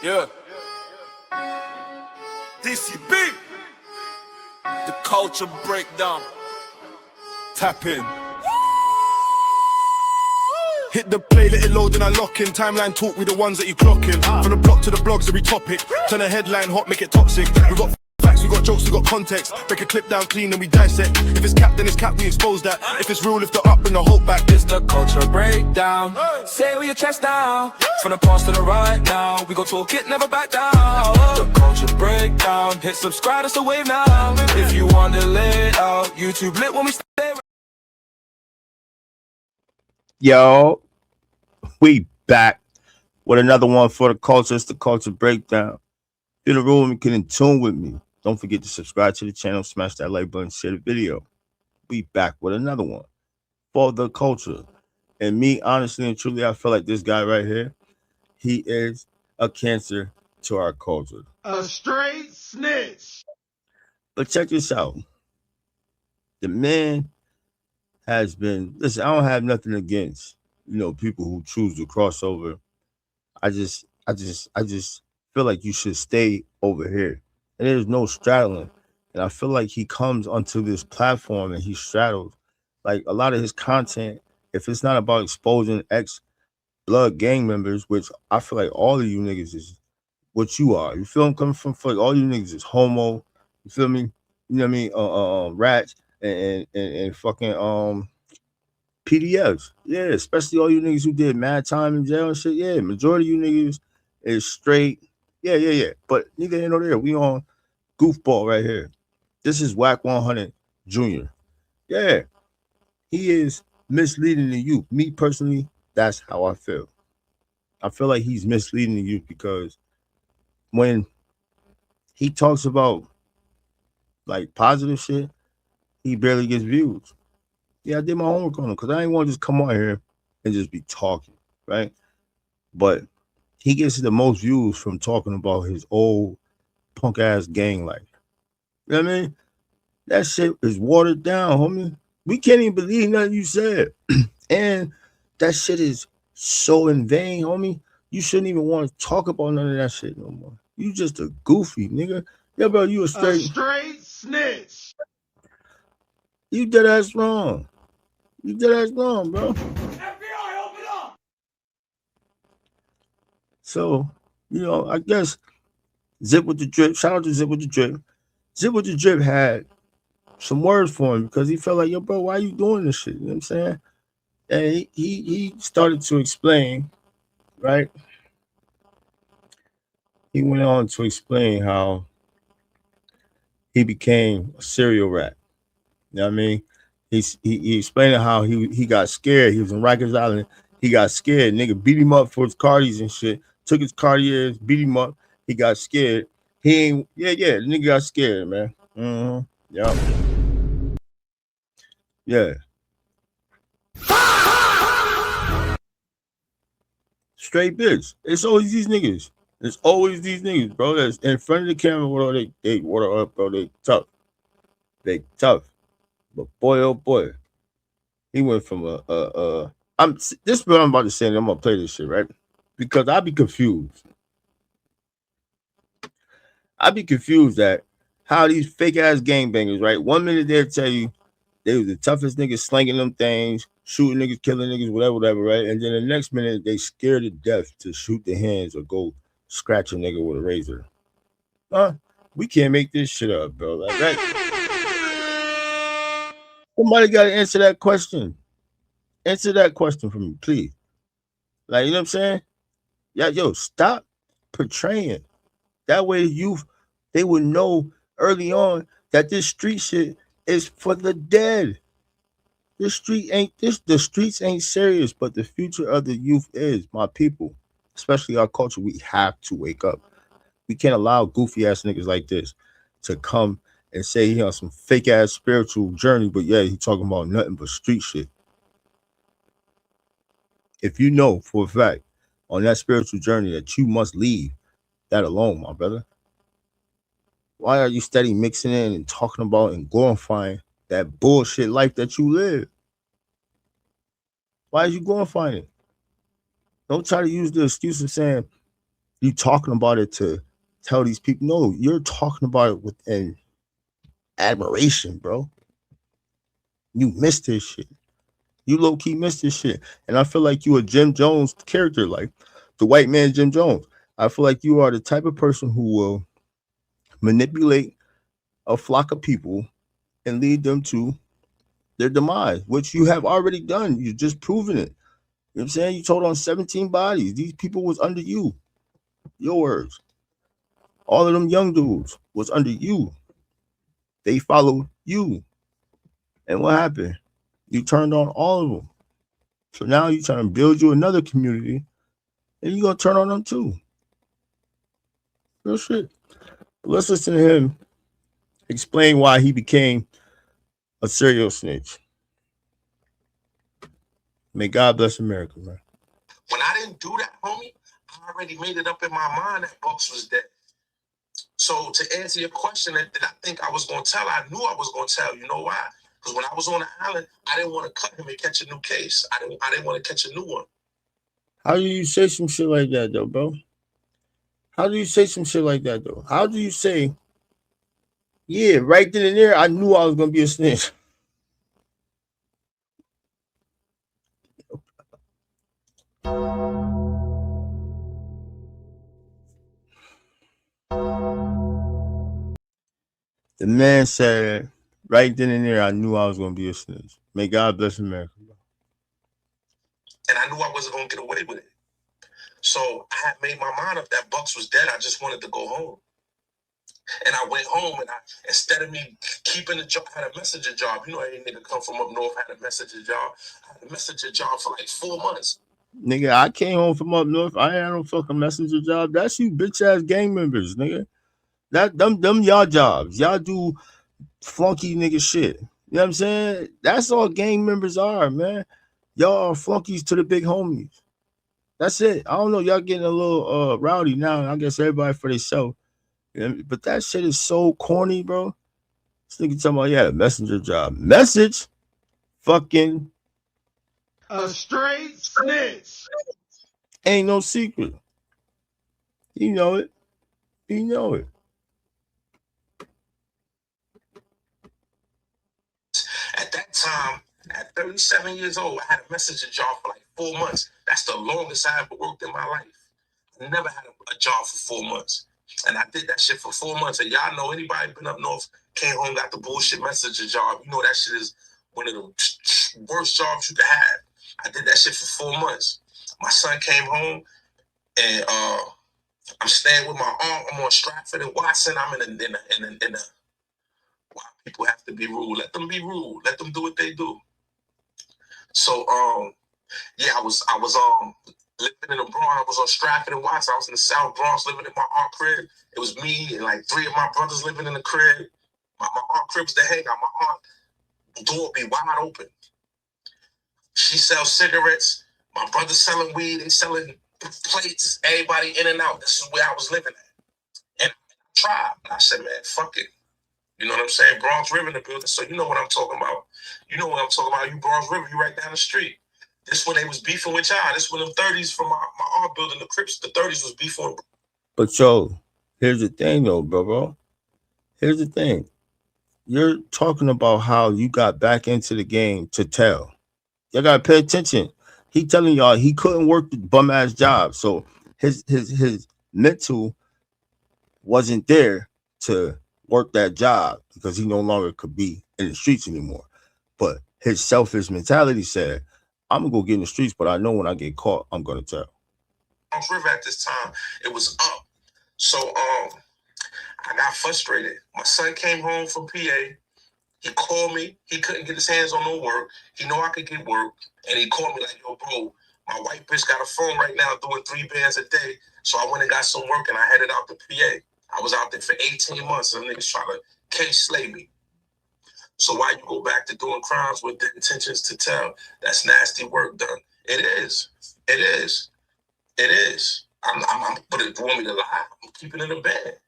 Yeah. DCB. The culture breakdown. Tap in. Hit the play, let it load and I lock in. Timeline talk, we the ones that you clocking. From the block to the blogs, every topic. Turn a headline hot, make it toxic. We got facts, we got jokes, we got context. Break a clip down clean and we dissect. If it's cap, then it's cap, we expose that. If it's real, lift it up, bring the hope back. It's the culture breakdown. Say with your chest down. From the past to the right now. We go talk it, never back down. The culture breakdown. Hit subscribe, that's the wave now. If you want to lay it out, YouTube lit when we stay. Yo, we back with another one for the culture. It's the culture breakdown. In the room, you can in tune with me. Don't forget to subscribe to the channel, smash that like button, share the video. We back with another one for the culture. And me, honestly and truly, I feel like this guy right here, he is a cancer to our culture. A straight snitch. But check this out. The man has been, listen, I don't have nothing against, people who choose to cross over. I just feel like you should stay over here. And there's no straddling. And I feel like he comes onto this platform and he straddles. Like a lot of his content, if it's not about exposing ex-blood gang members, which I feel like all of you niggas is what you are. You feel I'm coming from? Like all you niggas is homo. You feel me? You know what I mean? Rats and fucking PDFs. Yeah, especially all you niggas who did mad time in jail and shit. Yeah, majority of you niggas is straight. Yeah. But neither here nor there. We on goofball right here. This is Whack 100 Jr. Yeah. He is misleading the youth. Me personally, that's how I feel. I feel like he's misleading the youth because when he talks about like positive shit, he barely gets views. Yeah, I did my homework on him because I ain't want to just come on here and just be talking, right? But he gets the most views from talking about his old punk ass gang life. You know what I mean? That shit is watered down, homie. We can't even believe nothing you said. And that shit is so in vain, homie. You shouldn't even want to talk about none of that shit no more. You just a goofy nigga. Yeah, bro, you a straight snitch. You dead ass wrong. You dead ass wrong, bro. FBI, open up. So, I guess Zip with the Drip. Shout out to Zip with the Drip. Zip with the Drip had some words for him because he felt like, yo, bro, why you doing this shit? You know what I'm saying? And he started to explain, right? He went on to explain how he became a serial rat. You know what I mean? He explained how he got scared. He was in Rikers Island. He got scared. Nigga beat him up for his Cartiers and shit. Took his Cartiers, beat him up. He got scared. The nigga got scared, man. Yeah. Straight bitch. It's always these niggas. It's always these niggas, bro. That's in front of the camera. What they water up, bro. They tough. But boy, oh boy, he went from this is what I'm about to say, and I'm gonna play this shit, right? Because I'd be confused. At how these fake ass gangbangers, right? 1 minute they'll tell you they was the toughest niggas slinging them things, shooting niggas, killing niggas, whatever, right? And then the next minute they scared to death to shoot their hands or go scratch a nigga with a razor. We can't make this shit up, bro. Like that. Somebody got to answer that question. Answer that question for me, please. Like, you know what I'm saying? Yeah, yo, stop portraying. That way youth, they would know early on that this street shit is for the dead. The streets ain't serious, but the future of the youth is, my people. Especially our culture, we have to wake up. We can't allow goofy ass niggas like this to come and say he on some fake ass spiritual journey, but yeah, he talking about nothing but street shit. If you know for a fact on that spiritual journey that you must leave that alone, my brother, why are you steady mixing in and talking about and glorifying that bullshit life that you live? Why is you glorifying it? Don't try to use the excuse of saying You talking about it to tell these people? No, you're talking about it with an admiration, bro. You missed this shit. You low key missed this shit. And I feel like you a Jim Jones character, like the white man Jim Jones. I feel like you are the type of person who will manipulate a flock of people and lead them to their demise, which you have already done. You just proven it. You know what I'm saying? You told on 17 bodies. These people was under you. Your words. All of them young dudes was under you. They followed you. And what happened? You turned on all of them. So now you're trying to build you another community and you're going to turn on them too. Real shit. Let's listen to him explain why he became a serial snitch. May God bless America, man. When I didn't do that, homie, I already made it up in my mind that Bucks was dead. So to answer your question, that I think I was going to tell, I knew I was going to tell. You know why? Because when I was on the island, I didn't want to cut him and catch a new case. I didn't want to catch a new one. How do you say some shit like that, though, bro? How do you say some shit like that, though? How do you say, yeah, right then and there, I knew I was going to be a snitch? The man said, right then and there, I knew I was going to be a snitch. May God bless America. And I knew I wasn't going to get away with it. So I had made my mind up that Bucks was dead. I just wanted to go home. And I went home, and instead of me keeping the job, I had a messenger job. You know, any nigga come from up north had a messenger job. I had a messenger job for like 4 months. Nigga, I came home from up north. I had no fucking messenger job. That's you bitch ass gang members, nigga. Them y'all jobs. Y'all do flunky nigga shit. You know what I'm saying? That's all gang members are, man. Y'all are flunkies to the big homies. That's it. I don't know. Y'all getting a little rowdy now. I guess everybody for themselves. But that shit is so corny, bro. This nigga talking about, yeah, a messenger job. Message? Fucking A straight snitch. ain't no secret. You know it. You know it. At that time, at 37 years old, I had a messenger job for like 4 months. That's the longest I ever worked in my life. I never had a job for 4 months. And I did that shit for 4 months. And y'all know anybody been up north, came home, got the bullshit messenger job. You know that shit is one of the worst jobs you could have. I did that shit for 4 months. My son came home, and I'm staying with my aunt. I'm on Stratford and Watson. I'm in a why people have to be rude. Let them be rude. Let them do what they do. So yeah, I was living in the Bronx. I was on Stratford and Watson. I was in the South Bronx living in my aunt crib. It was me and like 3 of my brothers living in the crib. My aunt crib's the hangout. My aunt door be wide open. She sells cigarettes. My brother's selling weed. They selling plates. Everybody in and out. This is where I was living at. And I tried. I said, man, fuck it. You know what I'm saying? Bronx River in the building. So you know what I'm talking about. You know what I'm talking about. You Bronx River, you right down the street. This when they was beefing with y'all. This when them 30s from my aunt building, the Crips, the 30s was beefing. But yo, here's the thing though, bro. Here's the thing. You're talking about how you got back into the game to tell. Y'all gotta pay attention. He telling y'all he couldn't work the bum ass job. So his mental wasn't there to work that job because he no longer could be in the streets anymore. But his selfish mentality said, I'm gonna go get in the streets, but I know when I get caught, I'm gonna tell. Bronx River at this time, it was up. So I got frustrated. My son came home from PA. He called me. He couldn't get his hands on no work. He know I could get work. And he called me like, yo, bro, my white bitch got a phone right now doing 3 bands a day. So I went and got some work and I headed out to PA. I was out there for 18 months and niggas trying to case slay me. So why you go back to doing crimes with the intentions to tell? That's nasty work done. It is. It is. It is. But if you want me to lie, I'm keeping it in bed.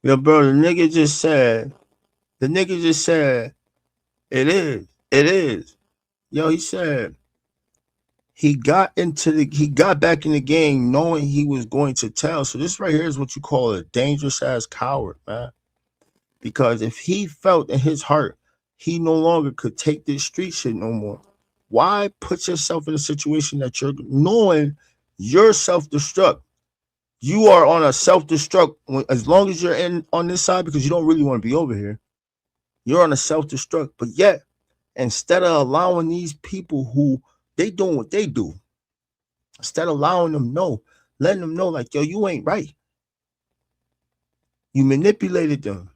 Yo, bro, the nigga just said The nigga just said, it is. It is. Yo, he said he got back in the game knowing he was going to tell. So this right here is what you call a dangerous ass coward, man. Because if he felt in his heart he no longer could take this street shit no more, why put yourself in a situation that you're knowing you're self-destruct? You are on a self-destruct as long as you're in on this side, because you don't really want to be over here. You're on a self-destruct, but yet instead of allowing these people who they doing what they do, instead of allowing them know, letting them know like, yo, you ain't right. You manipulated them.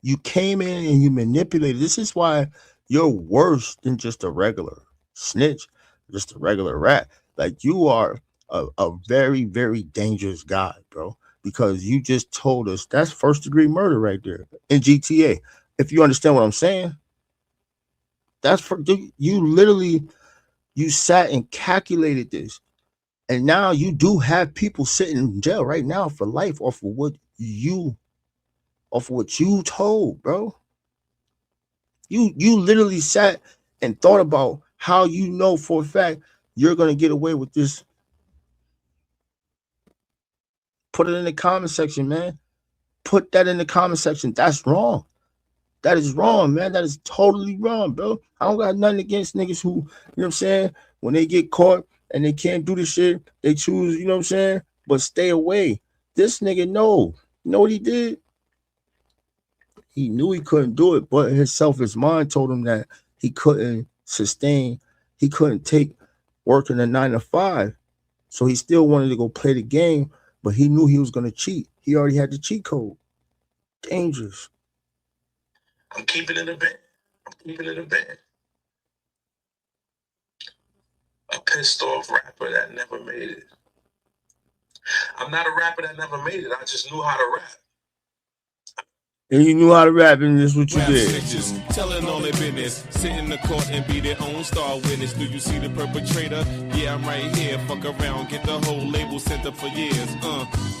You came in and you manipulated. This is why you're worse than just a regular snitch, just a regular rat. Like, you are a very, very dangerous guy, bro, because you just told us that's first degree murder right there in GTA. If you understand what I'm saying, that's for you. Literally, you sat and calculated this, and now you do have people sitting in jail right now for life off of what you told, bro. You literally sat and thought about how you know for a fact you're gonna get away with this. Put it in the comment section, man. Put that in the comment section. That's wrong. That is wrong, man. That is totally wrong, bro. I don't got nothing against niggas who, you know what I'm saying, when they get caught and they can't do the shit, they choose, you know what I'm saying, but stay away. This nigga, no. You know what he did? He knew he couldn't do it, but his selfish mind told him that he couldn't sustain, he couldn't take working a 9 to 5. So he still wanted to go play the game, but he knew he was going to cheat. He already had the cheat code. Dangerous. I'm keeping it in bed. I'm keeping it in bed. A pissed off rapper that never made it. I'm not a rapper that never made it. I just knew how to rap. And you knew how to rap, and this is what you did. Snitches, telling all their business, sit in the court and be their own star witness. Do you see the perpetrator? Yeah, I'm right here. Fuck around, get the whole label sent up for years.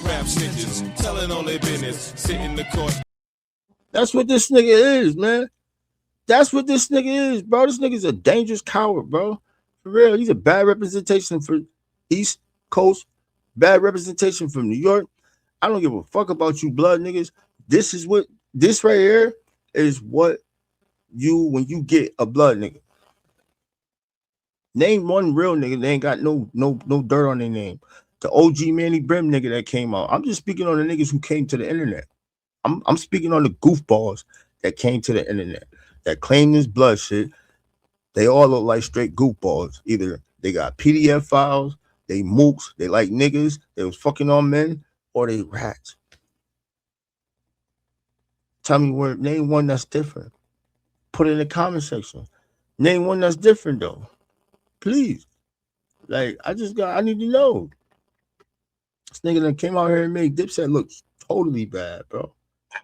Rap snitches, telling all their business, sit in the court. That's what this nigga is, man. That's what this nigga is, bro. This nigga's a dangerous coward, bro. For real, he's a bad representation for East Coast, bad representation from New York. I don't give a fuck about you blood niggas. This right here is what when you get a blood nigga. Name one real nigga. They ain't got no dirt on their name. The OG Manny Brim nigga that came out. I'm just speaking on the niggas who came to the internet. I'm speaking on the goofballs that came to the internet that claim this blood shit. They all look like straight goofballs. Either they got PDF files, they mooks, they like niggas, they was fucking on men, or they rats. Tell me name one that's different. Put it in the comment section. Name one that's different though. Please. Like, I need to know. This nigga that came out here and made Dipset look totally bad, bro. I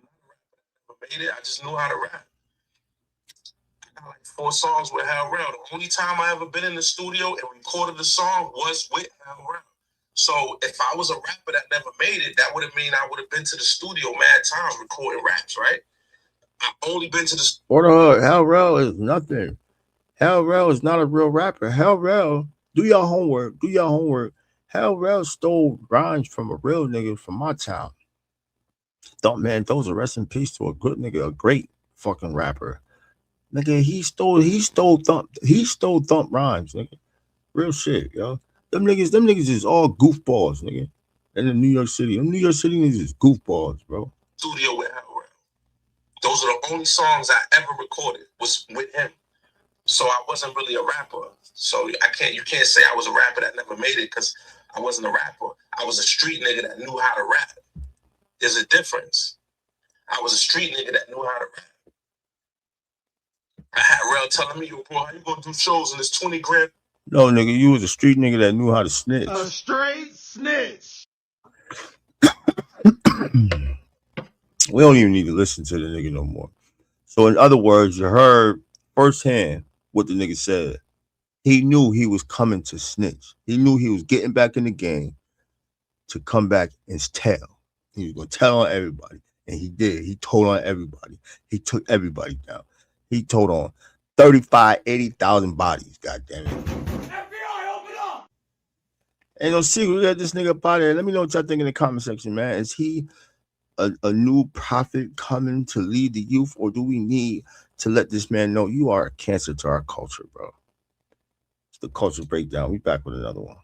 made it. I just knew how to rap. I got like 4 songs with Hal Rell. The only time I ever been in the studio and recorded a song was with Hal Rell. So if I was a rapper that never made it, that would have mean I would have been to the studio mad times recording raps, right? I've only been to the studio. Hal Rell is nothing. Hal Rell is not a real rapper. Hal Rell, do your homework. Hal Rell stole rhymes from a real nigga from my town. Man, those are rest in peace to a good nigga, a great fucking rapper. Nigga, he stole thump rhymes, nigga. Real shit, yo. Them niggas is all goofballs, nigga. In the New York City. Them New York City niggas is goofballs, bro. Studio with Hal Rell. Those are the only songs I ever recorded was with him. So I wasn't really a rapper. So you can't say I was a rapper that never made it because I wasn't a rapper. I was a street nigga that knew how to rap. There's a difference. I was a street nigga that knew how to rap. I had Rell telling me, yo, bro, how you gonna do shows and it's 20 grand? No, nigga, you was a street nigga that knew how to snitch. A straight snitch. We don't even need to listen to the nigga no more. So in other words, you heard firsthand what the nigga said. He knew he was coming to snitch. He knew he was getting back in the game to come back and tell. He was going to tell on everybody. And he did. He told on everybody. He took everybody down. He told on 35, 80,000 bodies, goddamn it. FBI, open up! Ain't no secret. We got this nigga up out there. Let me know what y'all think in the comment section, man. Is he a new prophet coming to lead the youth, or do we need to let this man know you are a cancer to our culture, bro? It's the Culture Breakdown. We back with another one.